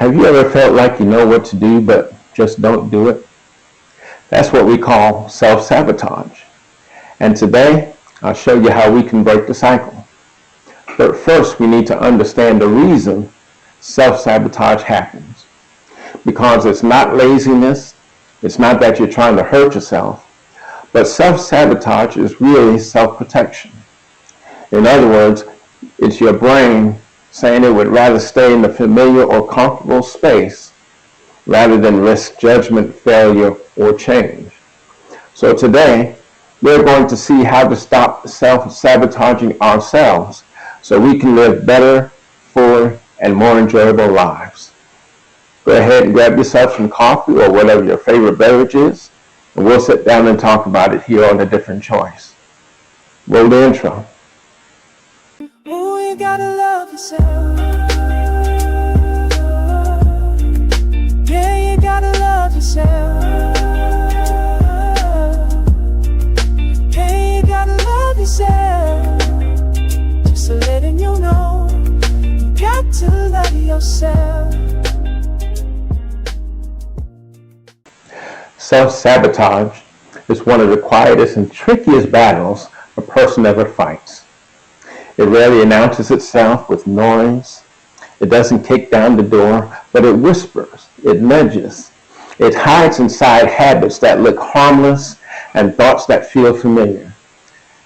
Have you ever felt like you know what to do but just don't do it? That's what we call self-sabotage. And today, I'll show you how we can break the cycle. But first, we need to understand the reason self-sabotage happens. Because it's not laziness, it's not that you're trying to hurt yourself, but self-sabotage is really self-protection. In other words, it's your brain saying it would rather stay in the familiar or comfortable space rather than risk judgment, failure, or change. So today, we're going to see how to stop self-sabotaging ourselves so we can live better, fuller, and more enjoyable lives. Go ahead and grab yourself some coffee or whatever your favorite beverage is, and we'll sit down and talk about it here on A Different Choice. Roll the intro. Oh, you gotta love yourself. Yeah, you gotta love yourself. Hey, you gotta love yourself. Just letting you know, you got to love yourself. Self-sabotage is one of the quietest and trickiest battles a person ever fights. It rarely announces itself with noise. It doesn't kick down the door, but it whispers, it nudges. It hides inside habits that look harmless and thoughts that feel familiar.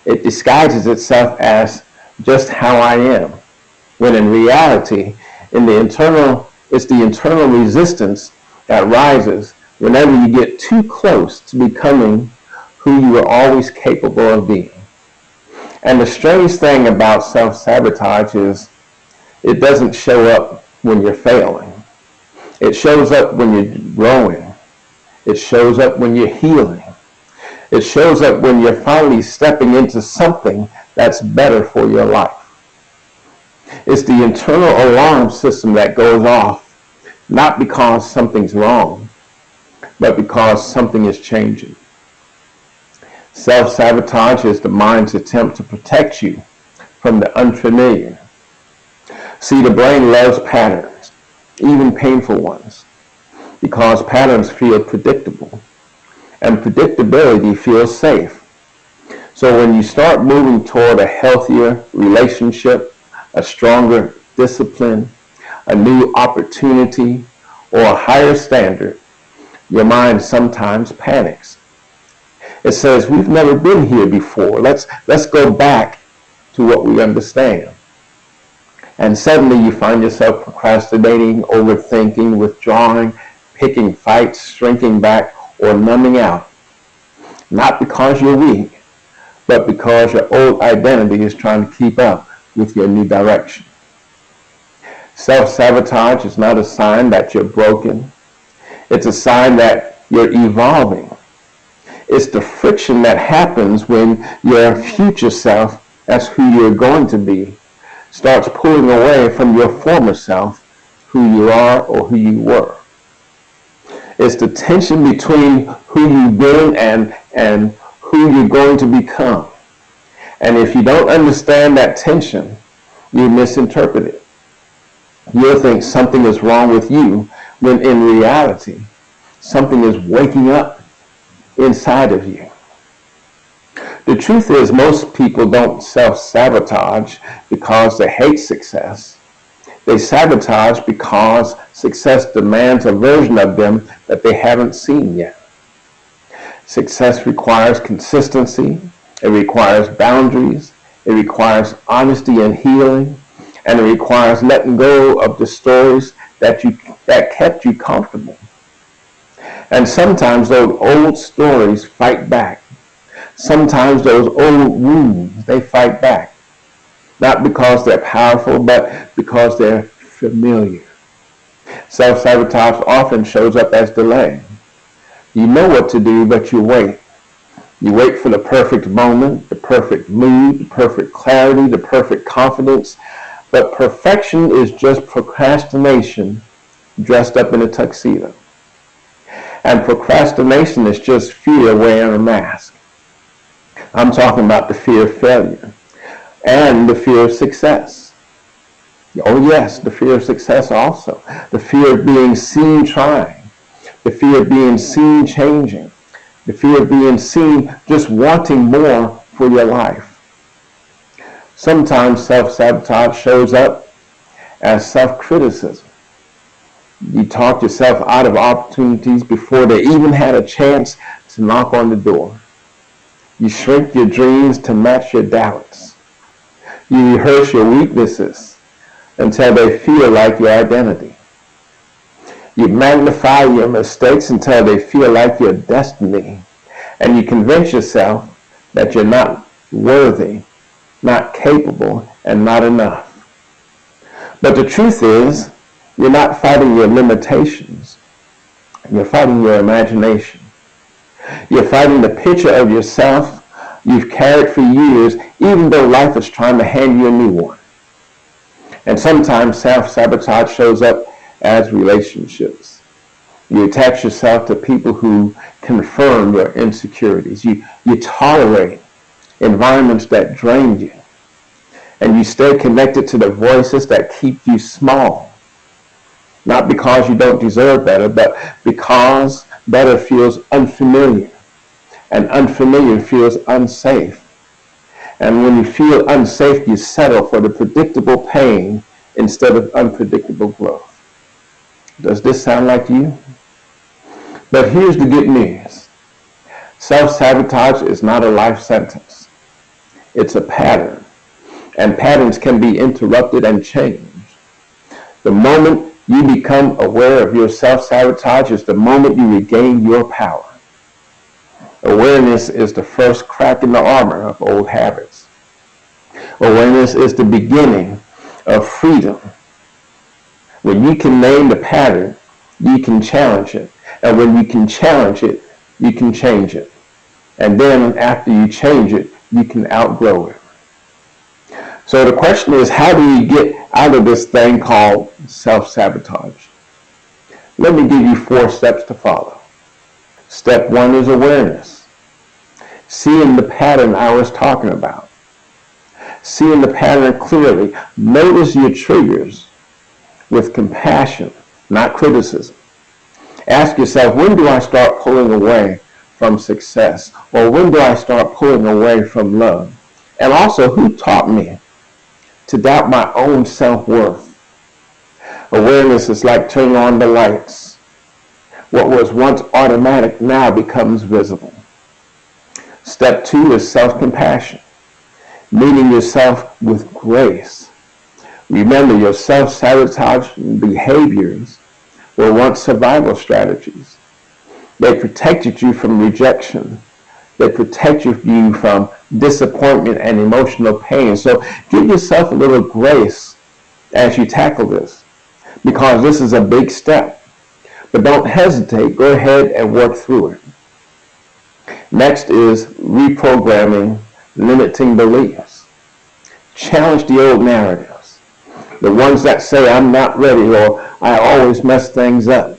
It disguises itself as just how I am, when in reality, it's the internal resistance that rises whenever you get too close to becoming who you were always capable of being. And the strange thing about self-sabotage is it doesn't show up when you're failing. It shows up when you're growing. It shows up when you're healing. It shows up when you're finally stepping into something that's better for your life. It's the internal alarm system that goes off, not because something's wrong, but because something is changing. Self-sabotage is the mind's attempt to protect you from the unfamiliar. See, the brain loves patterns, even painful ones, because patterns feel predictable, and predictability feels safe. So when you start moving toward a healthier relationship, a stronger discipline, a new opportunity, or a higher standard, your mind sometimes panics. It says, we've never been here before. Let's go back to what we understand. And suddenly you find yourself procrastinating, overthinking, withdrawing, picking fights, shrinking back, or numbing out. Not because you're weak, but because your old identity is trying to keep up with your new direction. Self-sabotage is not a sign that you're broken. It's a sign that you're evolving. It's the friction that happens when your future self, that's who you're going to be, starts pulling away from your former self, who you are or who you were. It's the tension between who you've been and who you're going to become. And if you don't understand that tension, you misinterpret it. You'll think something is wrong with you, when in reality, something is waking up inside of you. The truth is, most people don't self-sabotage because they hate success. They sabotage because success demands a version of them that they haven't seen yet. Success requires consistency. It requires boundaries. It requires honesty and healing. And it requires letting go of the stories that kept you comfortable. And sometimes those old stories fight back. Sometimes those old wounds, they fight back. Not because they're powerful, but because they're familiar. Self-sabotage often shows up as delay. You know what to do, but you wait. You wait for the perfect moment, the perfect mood, the perfect clarity, the perfect confidence. But perfection is just procrastination dressed up in a tuxedo. And procrastination is just fear wearing a mask. I'm talking about the fear of failure and the fear of success. Oh yes, the fear of success also. The fear of being seen trying. The fear of being seen changing. The fear of being seen just wanting more for your life. Sometimes self-sabotage shows up as self-criticism. You talk yourself out of opportunities before they even had a chance to knock on the door. You shrink your dreams to match your doubts. You rehearse your weaknesses until they feel like your identity. You magnify your mistakes until they feel like your destiny. And you convince yourself that you're not worthy, not capable, and not enough. But the truth is, you're not fighting your limitations. You're fighting your imagination. You're fighting the picture of yourself you've carried for years, even though life is trying to hand you a new one. And sometimes self-sabotage shows up as relationships. You attach yourself to people who confirm your insecurities. You tolerate environments that drain you. And you stay connected to the voices that keep you small. Not because you don't deserve better, but because better feels unfamiliar. And unfamiliar feels unsafe. And when you feel unsafe, you settle for the predictable pain instead of unpredictable growth. Does this sound like you? But here's the good news. Self-sabotage is not a life sentence. It's a pattern. And patterns can be interrupted and changed. The moment you become aware of your self-sabotage is the moment you regain your power. Awareness is the first crack in the armor of old habits. Awareness is the beginning of freedom. When you can name the pattern, you can challenge it. And when you can challenge it, you can change it. And then after you change it, you can outgrow it. So the question is, how do you get out of this thing called self-sabotage? Let me give you 4 steps to follow. Step 1 is awareness. Seeing the pattern I was talking about. Seeing the pattern clearly. Notice your triggers with compassion, not criticism. Ask yourself, when do I start pulling away from success? Or when do I start pulling away from love? And also, who taught me to doubt my own self-worth? Awareness is like turning on the lights. What was once automatic now becomes visible. Step 2 is self-compassion, meeting yourself with grace. Remember, your self-sabotage behaviors were once survival strategies. They protected you from rejection. They protected you from disappointment and emotional pain. So give yourself a little grace as you tackle this, because this is a big step. But don't hesitate. Go ahead and work through it. Next is reprogramming limiting beliefs. Challenge the old narratives. The ones that say I'm not ready or I always mess things up.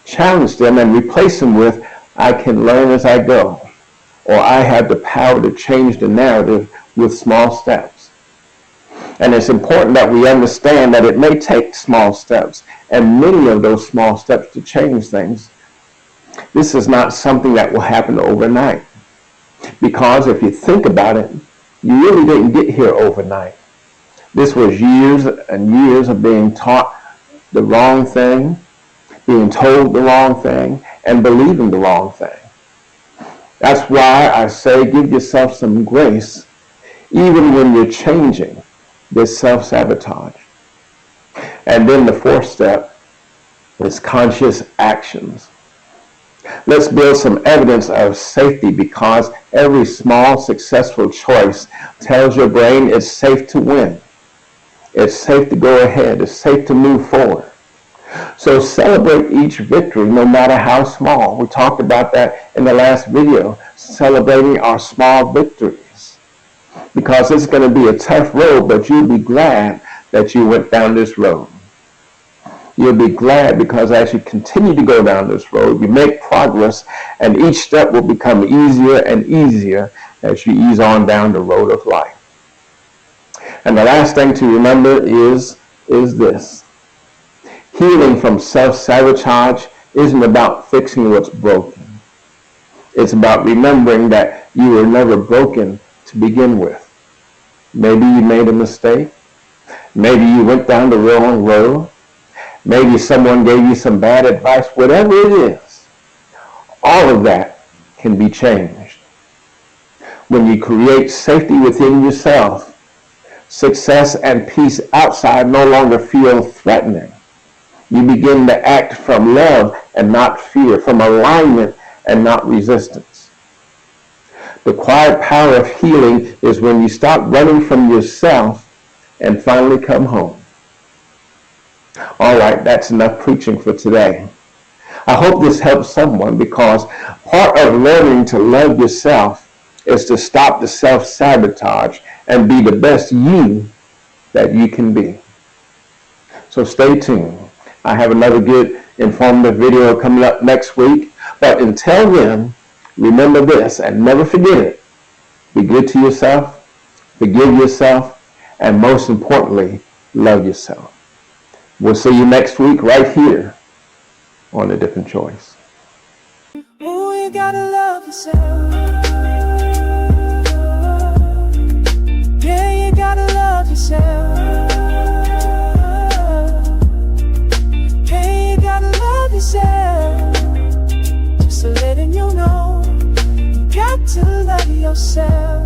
Challenge them and replace them with I can learn as I go, or I have the power to change the narrative with small steps. And it's important that we understand that it may take small steps, and many of those small steps to change things. This is not something that will happen overnight. Because if you think about it, you really didn't get here overnight. This was years and years of being taught the wrong thing, being told the wrong thing, and believing the wrong thing. That's why I say give yourself some grace, even when you're changing this self-sabotage. And then the 4th step is conscious actions. Let's build some evidence of safety, because every small successful choice tells your brain it's safe to win. It's safe to go ahead. It's safe to move forward. So celebrate each victory, no matter how small. We talked about that in the last video, celebrating our small victories. Because it's going to be a tough road, but you'll be glad that you went down this road. You'll be glad because as you continue to go down this road, you make progress, and each step will become easier and easier as you ease on down the road of life. And the last thing to remember is is this. Healing from self-sabotage isn't about fixing what's broken. It's about remembering that you were never broken to begin with. Maybe you made a mistake. Maybe you went down the wrong road. Maybe someone gave you some bad advice. Whatever it is, all of that can be changed. When you create safety within yourself, success and peace outside no longer feel threatening. You begin to act from love and not fear, from alignment and not resistance. The quiet power of healing is when you stop running from yourself and finally come home. All right, that's enough preaching for today. I hope this helps someone, because part of learning to love yourself is to stop the self-sabotage and be the best you that you can be. So stay tuned. I have another good informative video coming up next week. But until then, remember this and never forget it. Be good to yourself, forgive yourself, and most importantly, love yourself. We'll see you next week right here on A Different Choice. Ooh, you gotta love yourself. Yeah, you gotta love yourself. Yeah, you gotta love yourself. Just letting you know, you got to love yourself.